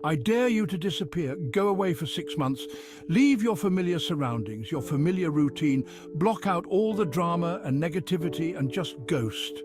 I dare you to disappear, go away for 6 months, leave your familiar surroundings, your familiar routine, block out all the drama and negativity and just ghost.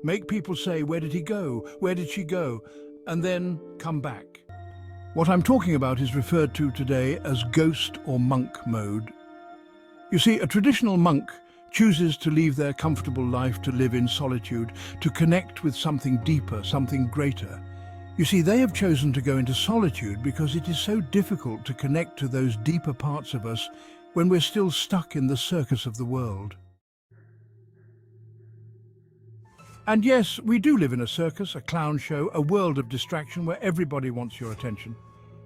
Make people say, where did he go? Where did she go? And then come back. What I'm talking about is referred to today as ghost or monk mode. You see, a traditional monk chooses to leave their comfortable life to live in solitude, to connect with something deeper, something greater. You see, they have chosen to go into solitude because it is so difficult to connect to those deeper parts of us when we're still stuck in the circus of the world. And yes, we do live in a circus, a clown show, a world of distraction where everybody wants your attention.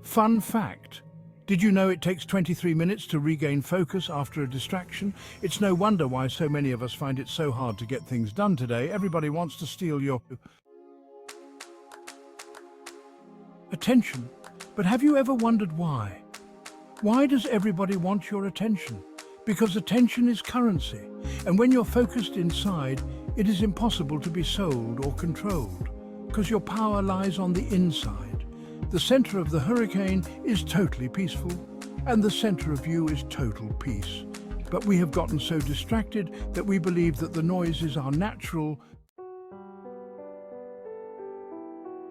Fun fact. Did you know it takes 23 minutes to regain focus after a distraction? It's no wonder why so many of us find it so hard to get things done today. Everybody wants to steal your attention. But have you ever wondered why? Why does everybody want your attention? Because attention is currency. And when you're focused inside, it is impossible to be sold or controlled. Because your power lies on the inside. The center of the hurricane is totally peaceful, and the center of you is total peace. But we have gotten so distracted that we believe that the noise is our natural.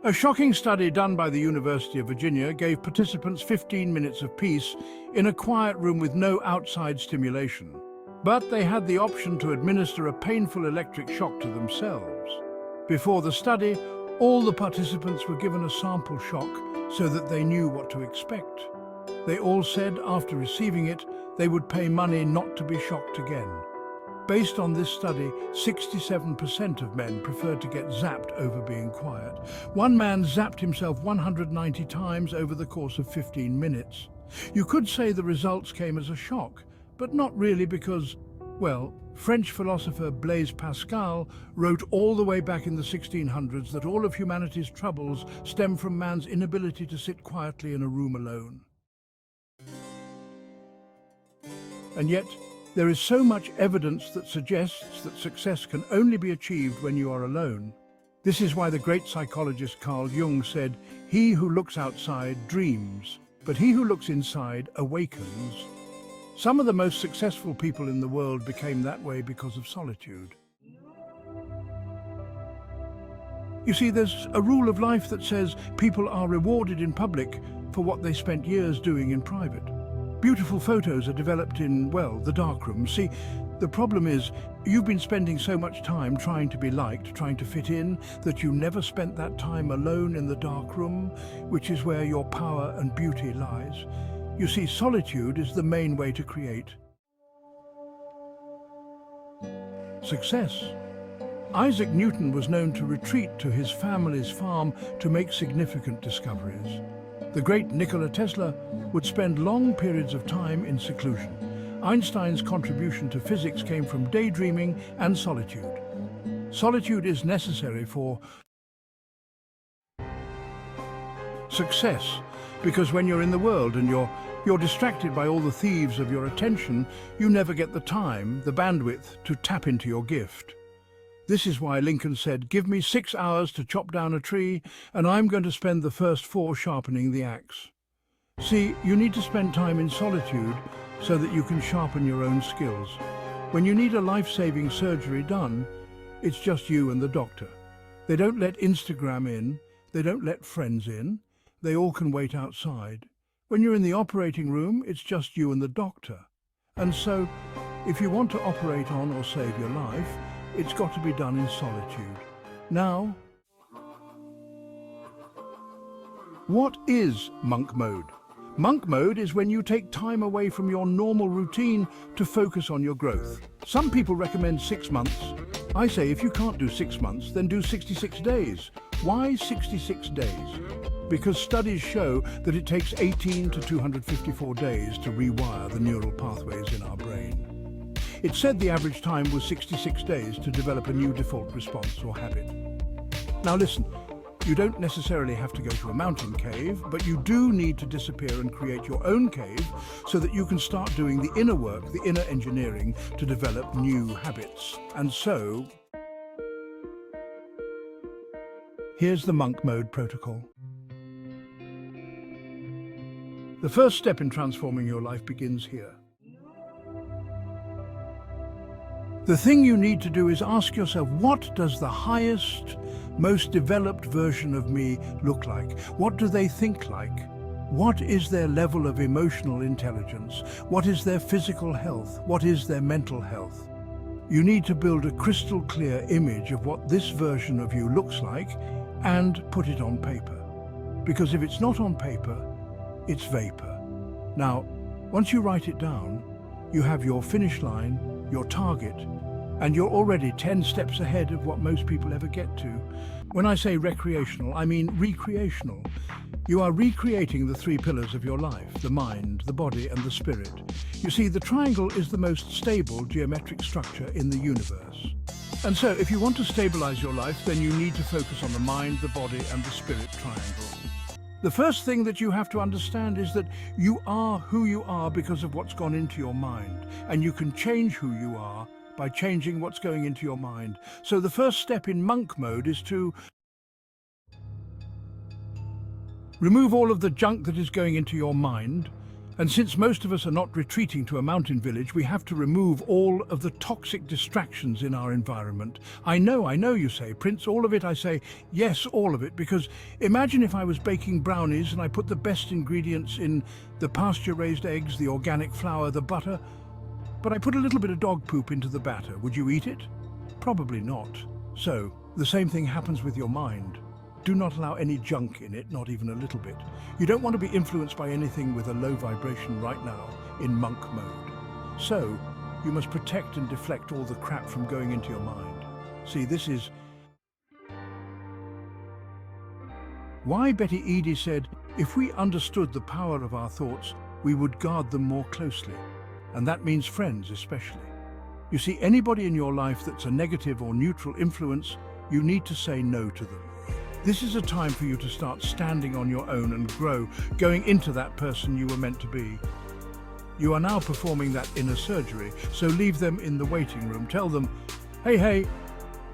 A shocking study done by the University of Virginia gave participants 15 minutes of peace in a quiet room with no outside stimulation. But they had the option to administer a painful electric shock to themselves. Before the study, all the participants were given a sample shock so that they knew what to expect. They all said after receiving it, they would pay money not to be shocked again. Based on this study, 67% of men preferred to get zapped over being quiet. One man zapped himself 190 times over the course of 15 minutes. You could say the results came as a shock, but not really because, well, French philosopher Blaise Pascal wrote all the way back in the 1600s that all of humanity's troubles stem from man's inability to sit quietly in a room alone. And yet, there is so much evidence that suggests that success can only be achieved when you are alone. This is why the great psychologist Carl Jung said, "He who looks outside dreams, but he who looks inside awakens." Some of the most successful people in the world became that way because of solitude. You see, there's a rule of life that says people are rewarded in public for what they spent years doing in private. Beautiful photos are developed in, well, the darkroom. See, the problem is you've been spending so much time trying to be liked, trying to fit in, that you never spent that time alone in the darkroom, which is where your power and beauty lies. You see, solitude is the main way to create success. Isaac Newton was known to retreat to his family's farm to make significant discoveries. The great Nikola Tesla would spend long periods of time in seclusion. Einstein's contribution to physics came from daydreaming and solitude. Solitude is necessary for success, because when you're in the world and you're distracted by all the thieves of your attention, you never get the time, the bandwidth to tap into your gift. This is why Lincoln said, "Give me 6 hours to chop down a tree, and I'm going to spend the first 4 sharpening the axe." See, you need to spend time in solitude so that you can sharpen your own skills. When you need a life-saving surgery done, it's just you and the doctor. They don't let Instagram in, they don't let friends in, they all can wait outside. When you're in the operating room, it's just you and the doctor. And so, if you want to operate on or save your life, it's got to be done in solitude. Now, what is monk mode? Monk mode is when you take time away from your normal routine to focus on your growth. Some people recommend 6 months. I say if you can't do 6 months, then do 66 days. Why 66 days? Because studies show that it takes 18 to 254 days to rewire the neural pathways in our brain. It's said the average time was 66 days to develop a new default response or habit. Now listen, you don't necessarily have to go to a mountain cave, but you do need to disappear and create your own cave so that you can start doing the inner work, the inner engineering to develop new habits. And so, here's the monk mode protocol. The first step in transforming your life begins here. The thing you need to do is ask yourself, what does the highest, most developed version of me look like? What do they think like? What is their level of emotional intelligence? What is their physical health? What is their mental health? You need to build a crystal clear image of what this version of you looks like and put it on paper. Because if it's not on paper, it's vapor. Now, once you write it down, you have your finish line, your target, and you're already 10 steps ahead of what most people ever get to. When I say recreational, I mean recreational. You are recreating the three pillars of your life: the mind, the body, and the spirit. You see, the triangle is the most stable geometric structure in the universe. And so, if you want to stabilize your life, then you need to focus on the mind, the body, and the spirit triangle. The first thing that you have to understand is that you are who you are because of what's gone into your mind, and you can change who you are by changing what's going into your mind. So the first step in monk mode is to remove all of the junk that is going into your mind. And since most of us are not retreating to a mountain village, we have to remove all of the toxic distractions in our environment. I know, you say, Prince, all of it? I say, yes, all of it, because imagine if I was baking brownies and I put the best ingredients in: the pasture-raised eggs, the organic flour, the butter, but I put a little bit of dog poop into the batter. Would you eat it? Probably not. So, the same thing happens with your mind. Do not allow any junk in it, not even a little bit. You don't want to be influenced by anything with a low vibration right now in monk mode. So, you must protect and deflect all the crap from going into your mind. See, this is why Betty Eady said, if we understood the power of our thoughts, we would guard them more closely. And that means friends especially. You see, anybody in your life that's a negative or neutral influence, you need to say no to them. This is a time for you to start standing on your own and grow, going into that person you were meant to be. You are now performing that inner surgery, so leave them in the waiting room. Tell them, hey,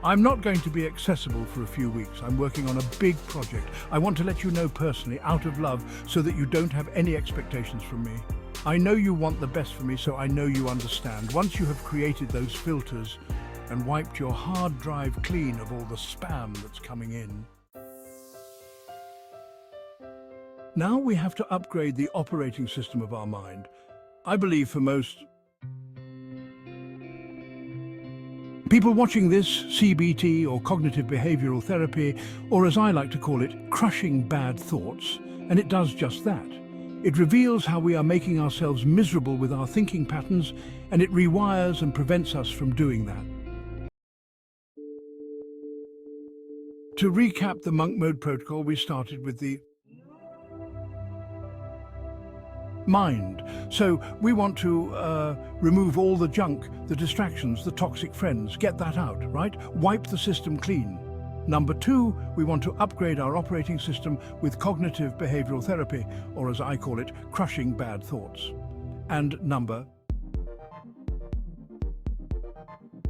I'm not going to be accessible for a few weeks. I'm working on a big project. I want to let you know personally, out of love, so that you don't have any expectations from me. I know you want the best for me, so I know you understand. Once you have created those filters and wiped your hard drive clean of all the spam that's coming in, now we have to upgrade the operating system of our mind. I believe for most people watching this, CBT or cognitive behavioral therapy, or as I like to call it, crushing bad thoughts, and it does just that. It reveals how we are making ourselves miserable with our thinking patterns, and it rewires and prevents us from doing that. To recap the monk mode protocol, we started with the mind. So we want to remove all the junk, the distractions, the toxic friends, get that out, right? Wipe the system clean. Number 2, we want to upgrade our operating system with cognitive behavioral therapy, or as I call it, crushing bad thoughts. And number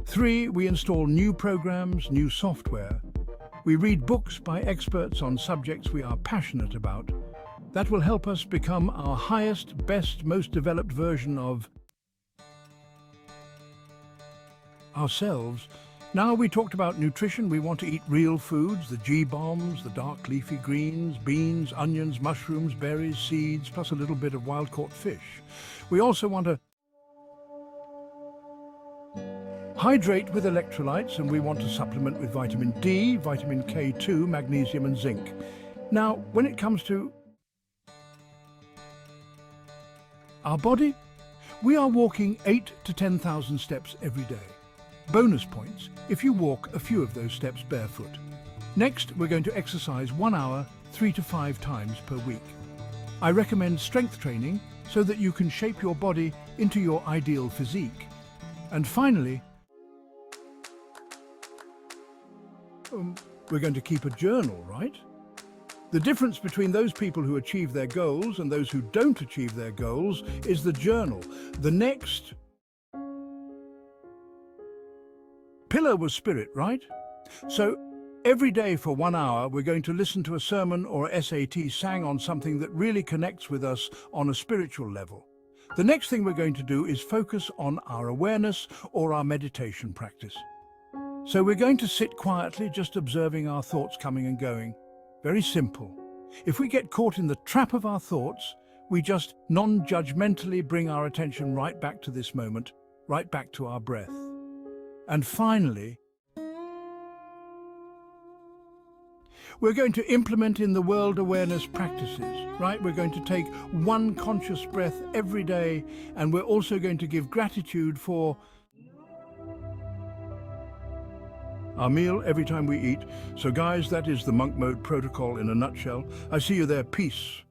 3, we install new programs, new software. We read books by experts on subjects we are passionate about. That will help us become our highest, best, most developed version of ourselves. Now we talked about nutrition. We want to eat real foods, the G-bombs, the dark leafy greens, beans, onions, mushrooms, berries, seeds, plus a little bit of wild-caught fish. We also want to hydrate with electrolytes, and we want to supplement with vitamin D, vitamin K2, magnesium and zinc. Now, when it comes to our body, we are walking 8 to 10,000 steps every day. Bonus points if you walk a few of those steps barefoot. Next, we're going to exercise 1 hour, 3 to 5 times per week. I recommend strength training so that you can shape your body into your ideal physique. And finally, we're going to keep a journal, right? The difference between those people who achieve their goals and those who don't achieve their goals is the journal. The next pillar was spirit, right? So Every day for 1 hour, we're going to listen to a sermon or SAT sang on something that really connects with us on a spiritual level. The next thing we're going to do is focus on our awareness or our meditation practice. So we're going to sit quietly, just observing our thoughts coming and going. Very simple. If we get caught in the trap of our thoughts, we just non-judgmentally bring our attention right back to this moment, right back to our breath. And finally, we're going to implement in the world awareness practices, right? We're going to take one conscious breath every day, and we're also going to give gratitude for our meal every time we eat. So guys, that is the monk mode protocol in a nutshell. I see you there. Peace.